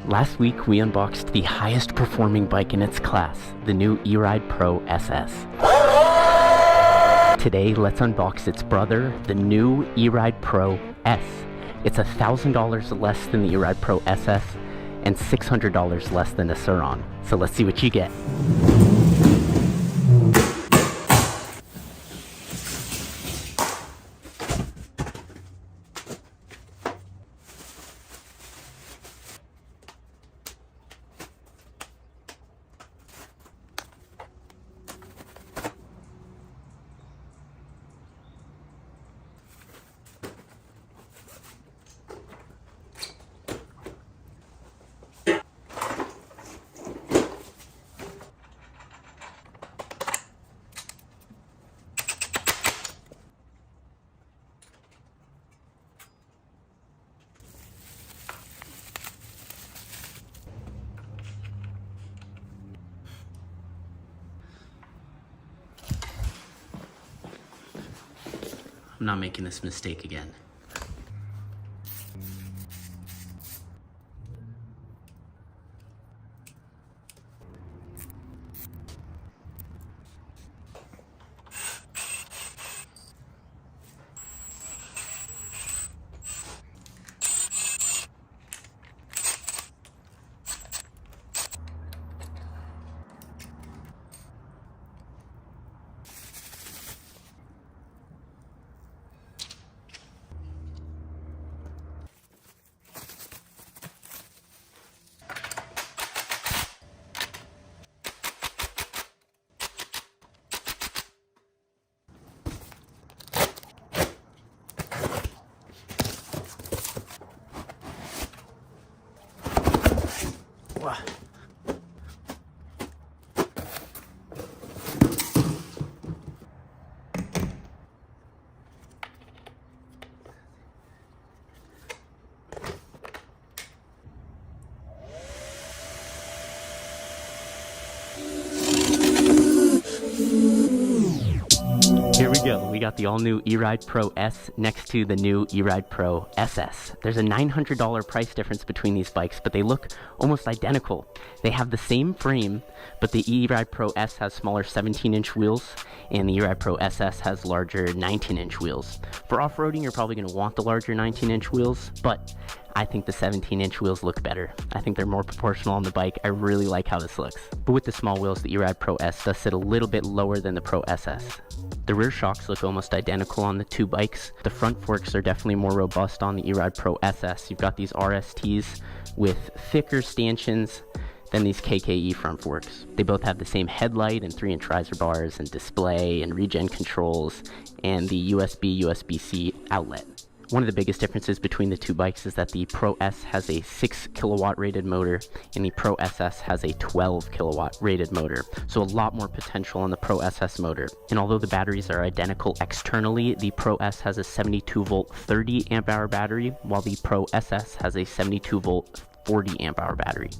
Last week we unboxed the highest performing bike in its class, the new E-Ride Pro SS. Today let's unbox its brother, the new E-Ride Pro S. It's $1,000 less than the E-Ride Pro SS and $600 less than the Surron. So let's see what you get. I'm not making this mistake again. Here we go. We got the all-new E-Ride Pro S next to the new E-Ride Pro SS. There's a $900 price difference between these bikes, but they look almost identical. They have the same frame, but the E-Ride Pro S has smaller 17-inch wheels, and the E-Ride Pro SS has larger 19-inch wheels. For off-roading, you're probably going to want the larger 19-inch wheels, but I think the 17-inch wheels look better. I think they're more proportional on the bike. I really like how this looks. But with the small wheels, the E-Ride Pro S does sit a little bit lower than the Pro SS. The rear shocks look almost identical on the two bikes. The front forks are definitely more robust on the E-Ride Pro SS. You've got these RSTs with thicker stanchions than these KKE front forks. They both have the same headlight and 3-inch riser bars and display and regen controls and the USB/USB-C outlet. One of the biggest differences between the two bikes is that the Pro S has a 6 kilowatt rated motor and the Pro SS has a 12 kilowatt rated motor. So a lot more potential on the Pro SS motor. And although the batteries are identical externally, the Pro S has a 72 volt 30 amp hour battery, while the Pro SS has a 72 volt 40 amp hour battery.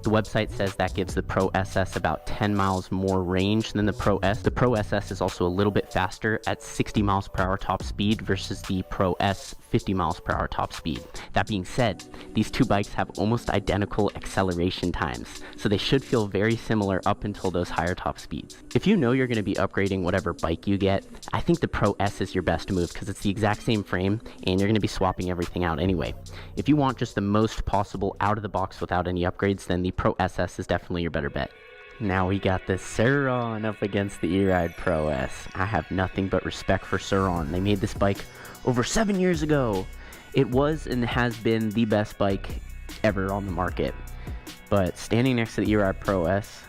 The website says that gives the Pro SS about 10 miles more range than the Pro S. The Pro SS is also a little bit faster at 60 miles per hour top speed versus the Pro S 50 miles per hour top speed. That being said, these two bikes have almost identical acceleration times, so they should feel very similar up until those higher top speeds. If you know you're going to be upgrading whatever bike you get, I think the Pro S is your best move because it's the exact same frame and you're going to be swapping everything out anyway. If you want just the most possible out of the box without any upgrades, then the Pro SS is definitely your better bet. Now we got the Surron up against the E-Ride Pro S. I have nothing but respect for Surron. They made this bike over 7 years ago. It was and has been the best bike ever on the market. But standing next to the E-Ride Pro S,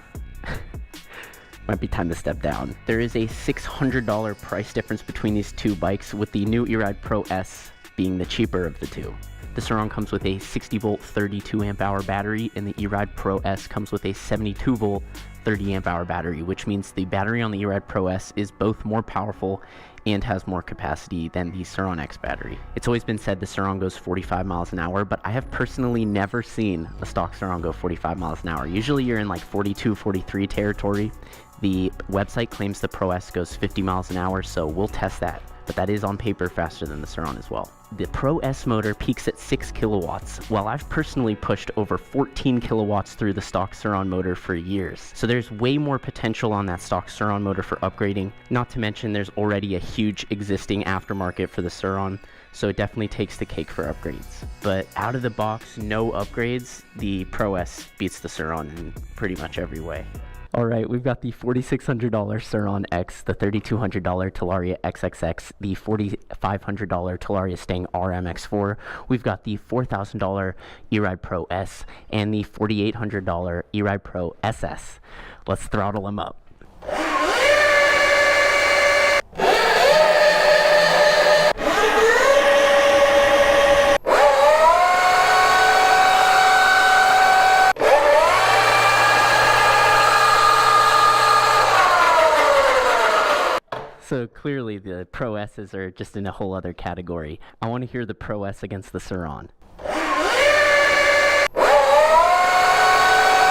might be time to step down. There is a $600 price difference between these two bikes, with the new E-Ride Pro S being the cheaper of the two. The Surron comes with a 60 volt 32 amp hour battery, and the E-Ride Pro S comes with a 72 volt 30 amp hour battery, which means the battery on the E-Ride Pro S is both more powerful and has more capacity than the Surron X battery. It's always been said the Surron goes 45 miles an hour, but I have personally never seen a stock Surron go 45 miles an hour. Usually you're in like 42, 43 territory. The website claims the Pro S goes 50 miles an hour, so we'll test that. But that is on paper faster than the Surron as well. The Pro S motor peaks at 6 kilowatts, while I've personally pushed over 14 kilowatts through the stock Surron motor for years. So there's way more potential on that stock Surron motor for upgrading. Not to mention there's already a huge existing aftermarket for the Surron, so it definitely takes the cake for upgrades. But out of the box, no upgrades, the Pro S beats the Surron in pretty much every way. All right, we've got the $4,600 Surron X, the $3,200 Talaria XXX, the $4,500 Talaria Stang RMX4. We've got the $4,000 E-Ride Pro S and the $4,800 E-Ride Pro SS. Let's throttle them up. So clearly the Pro S's are just in a whole other category. I want to hear the Pro S against the Surron.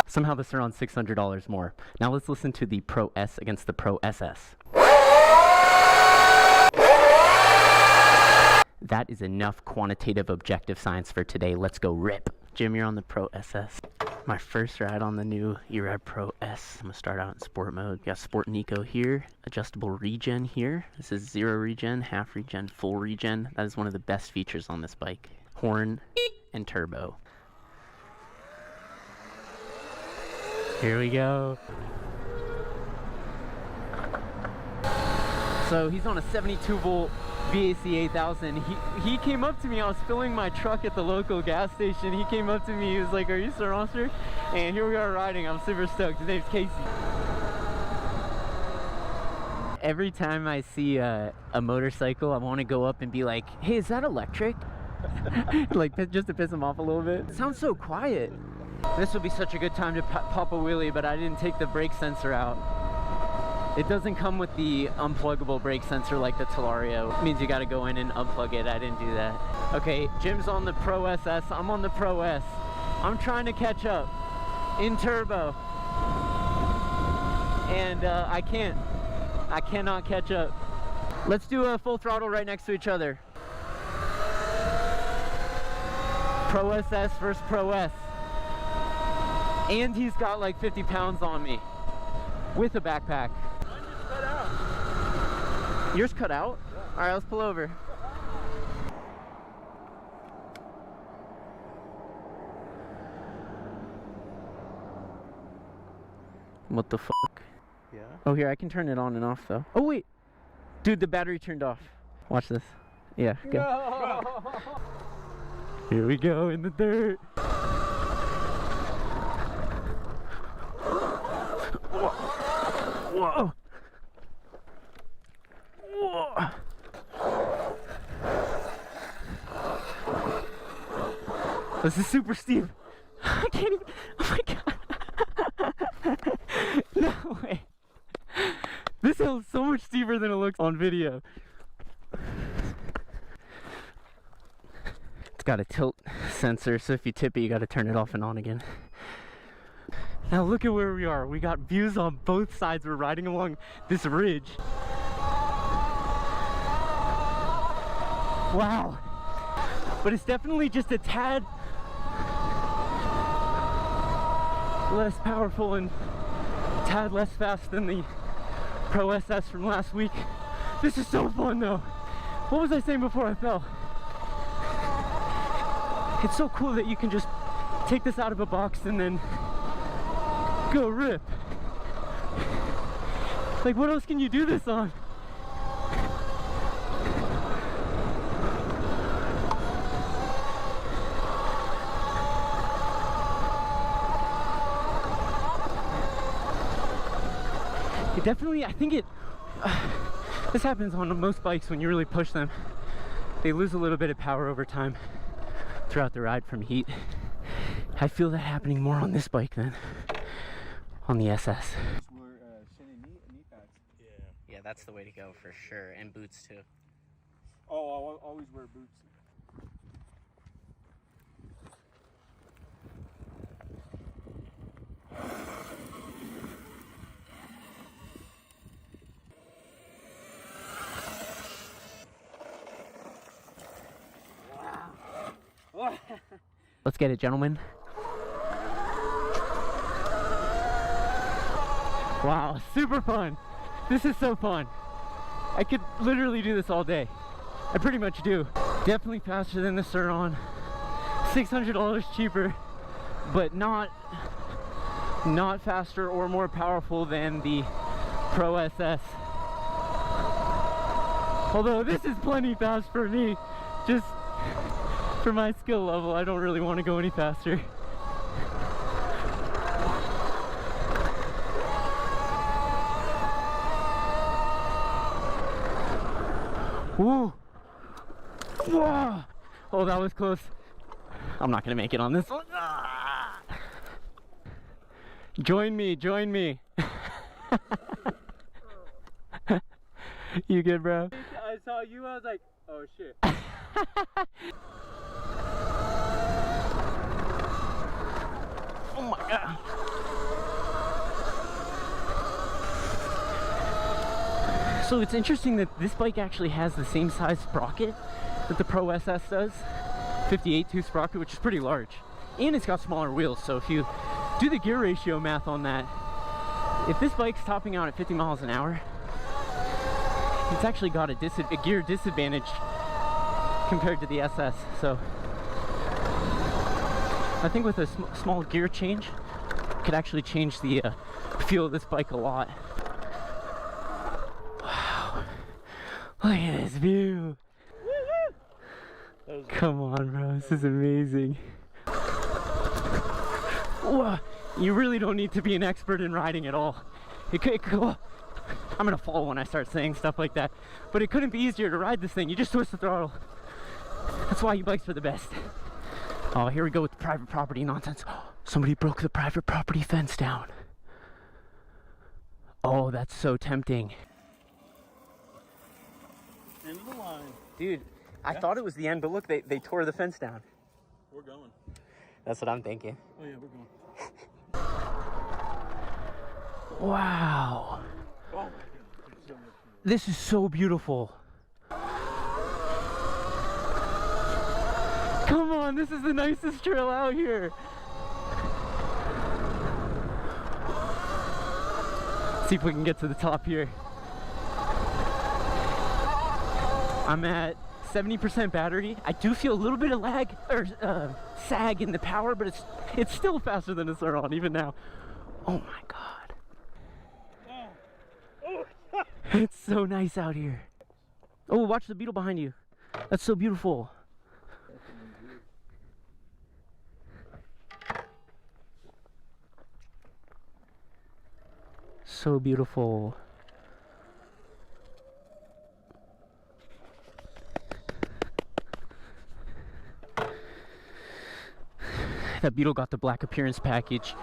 Somehow the Surron's $600 more. Now let's listen to the Pro S against the Pro SS. That is enough quantitative objective science for today. Let's go rip. Jim, you're on the Pro SS. My first ride on the new E-Ride Pro S. I'm gonna start out in sport mode. We got Sport and Eco here, adjustable regen here. This is 0 regen, half regen, full regen. That is one of the best features on this bike. Horn and turbo. Here we go. So he's on a 72 volt VAC 8000. He came up to me. I was filling my truck at the local gas station. He came up to me. He was like, "Are you Sur Ronster?" And here we are riding. I'm super stoked. His name's Casey. Every time I see a motorcycle, I want to go up and be like, "Hey, is that electric?" Like just to piss him off a little bit. It sounds so quiet. This would be such a good time to pop a wheelie, but I didn't take the brake sensor out. It doesn't come with the unpluggable brake sensor like the Talaria. It means you gotta go in and unplug it. I didn't do that. Okay, Jim's on the Pro SS. I'm on the Pro S. I'm trying to catch up in turbo. And I can't. I cannot catch up. Let's do a full throttle right next to each other. Pro SS versus Pro S. And he's got like 50 pounds on me with a backpack. Cut out. Yours cut out? Yeah. All right, let's pull over. What the fuck? Yeah. Oh, here, I can turn it on and off though. Oh wait, dude, the battery turned off. Watch this. Yeah, go. No. Here we go in the dirt. Whoa. Whoa. This is super steep. I can't even. Oh my god. No way. This hill is so much steeper than it looks on video. It's got a tilt sensor, so if you tip it, you got to turn it off and on again. Now look at where we are. We got views on both sides. We're riding along this ridge. Wow. But it's definitely just a tad less powerful and a tad less fast than the Pro SS from last week. This is so fun though. What was I saying before I fell? It's so cool that you can just take this out of a box and then go rip. Like, what else can you do this on? It definitely, I think it, this happens on most bikes when you really push them. They lose a little bit of power over time throughout the ride from heat. I feel that happening more on this bike then. on the SS. Knee pads. Yeah, that's the way to go for sure, and boots too. Oh, I'll always wear boots. Wow. Let's get it, gentlemen. Wow, super fun. This is so fun. I could literally do this all day. I pretty much do. Definitely faster than the Surron. $600 cheaper, but not faster or more powerful than the Pro SS. Although this is plenty fast for me. Just for my skill level, I don't really want to go any faster. Woo! Whoa! Oh, that was close. I'm not gonna make it on this one. Ah! Join me, join me. You good, bro? I saw you, I was like, oh shit. Oh my god. So it's interesting that this bike actually has the same size sprocket that the Pro SS does. 58 tooth sprocket, which is pretty large. And it's got smaller wheels, so if you do the gear ratio math on that, if this bike's topping out at 50 miles an hour, it's actually got a gear disadvantage compared to the SS. So I think with a small gear change, it could actually change the feel of this bike a lot. Wow, look at this view. Come on, bro, this is amazing. Whoa. You really don't need to be an expert in riding at all. It could go. I'm gonna fall when I start saying stuff like that, but it couldn't be easier to ride this thing. You just twist the throttle. That's why e-bikes are the best. Oh, here we go with the private property nonsense. Somebody broke the private property fence down. Oh, that's so tempting. End of the line. Dude, I thought it was the end, but look, they tore the fence down. We're going. That's what I'm thinking. Oh yeah, we're going. Wow. Oh my god. This is so beautiful. Come on, this is the nicest trail out here. Let's see if we can get to the top here. I'm at 70% battery. I do feel a little bit of lag or sag in the power, but it's still faster than a Surron even now. Oh my god. It's so nice out here. Oh, watch the beetle behind you. That's so beautiful. So beautiful. That beetle got the black appearance package.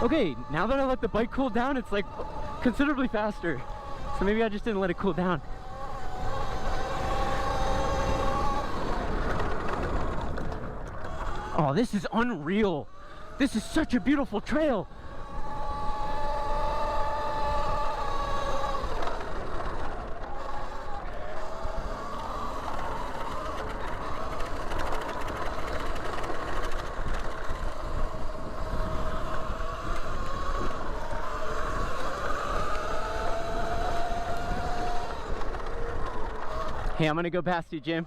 Okay, now that I let the bike cool down, it's like considerably faster. So maybe I just didn't let it cool down. Oh, this is unreal. This is such a beautiful trail. Hey, I'm gonna go past you, Jim.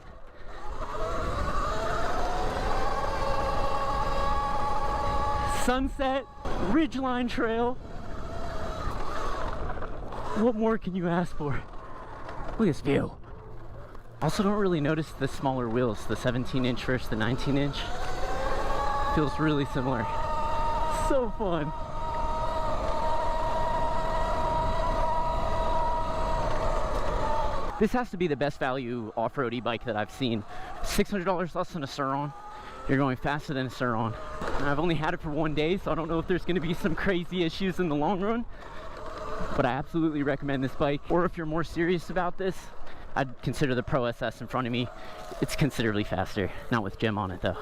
Sunset, Ridgeline Trail. What more can you ask for? Look at this view. Also don't really notice the smaller wheels, the 17-inch versus the 19-inch. Feels really similar. So fun. This has to be the best value off-roady bike that I've seen. $600 less than a Surron. You're going faster than a Surron. I've only had it for 1 day, so I don't know if there's going to be some crazy issues in the long run. But I absolutely recommend this bike. Or if you're more serious about this, I'd consider the Pro SS in front of me. It's considerably faster. Not with Jim on it though.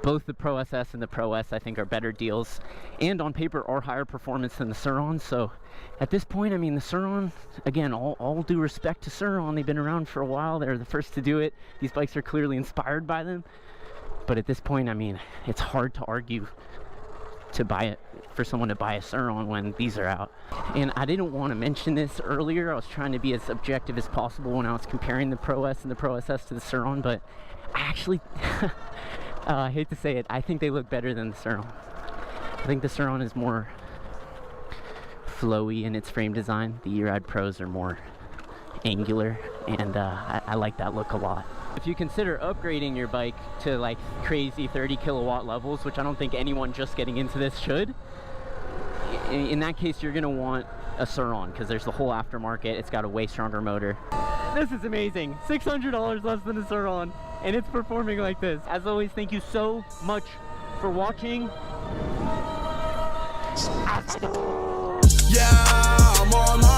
Both the Pro SS and the Pro S I think are better deals, and on paper are higher performance than the Surron. So at this point, I mean, the Surron, again, all due respect to Surron, they've been around for a while. They're the first to do it. These bikes are clearly inspired by them. But at this point, I mean, it's hard to argue to buy it, for someone to buy a Surron when these are out. And I didn't want to mention this earlier. I was trying to be as objective as possible when I was comparing the Pro S and the Pro SS to the Surron, but I actually I hate to say it, I think they look better than the Surron. I think the Surron is more flowy in its frame design. The E-Ride Pros are more angular, and I like that look a lot. If you consider upgrading your bike to like crazy 30 kilowatt levels, which I don't think anyone just getting into this should, in that case you're gonna want a Surron, because there's the whole aftermarket. It's got a way stronger motor. This is amazing. $600 less than a Surron, and it's performing like this. As always, thank you so much for watching. Yeah, I'm on my